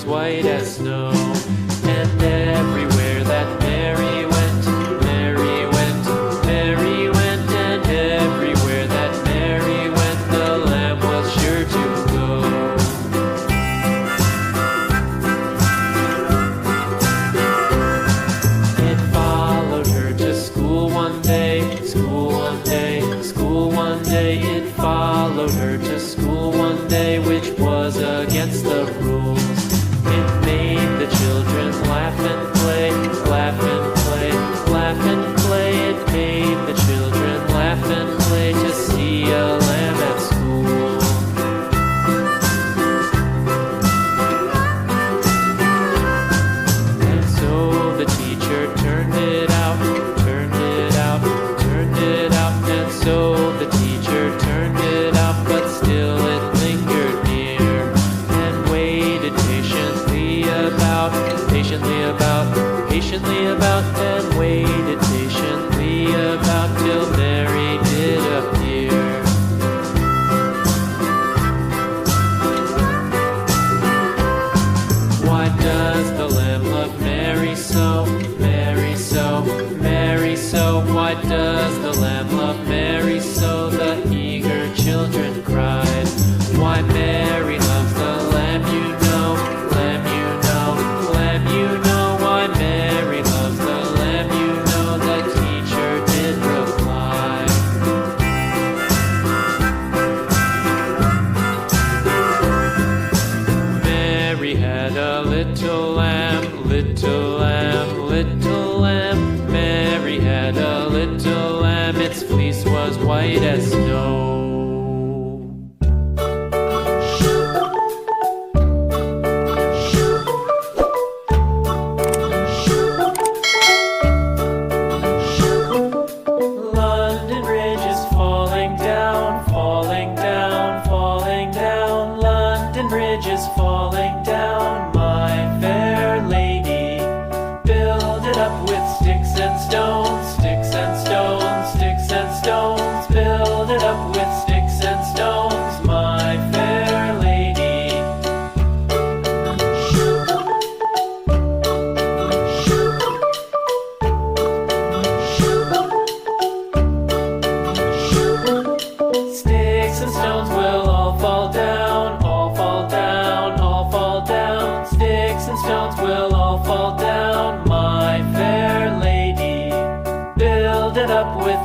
was white as snow. And everywhere that Mary went, Mary went, Mary went, and everywhere that Mary went, the lamb was sure to go. It followed her to school one day, school one day, school one day. It followed her to school one day, which was against the rules. It made the children laugh and play, laugh and play, laugh and play. It made the children laugh and play to see a lamb at school. And so the teacher turned it out, turned it out, turned it out. And so the teacher turned it out, but still it lingered near and waited patiently about, patiently about, patiently about, and waited patiently about till Mary did appear. Why does the lamb love Mary so, Mary so, Mary so? Why does the lamb love Mary so? The eager children cried. Why Mary loves the lamb, you know, lamb, you know, lamb, you know. Why Mary loves the lamb, you know, the teacher did reply. Mary had a little lamb, little lamb, little lamb. Mary had a little lamb, its fleece was white as snow. London Bridge is falling down, falling down, falling down. London Bridge is falling down, my fair lady. Build it up with sticks and stones, sticks and stones, sticks and stones. Build it up with sticks and stones, my fair lady. Sticks and stones will all fall down, all fall down, all fall down. Sticks and stones will all fall down, my fair lady. Build it up with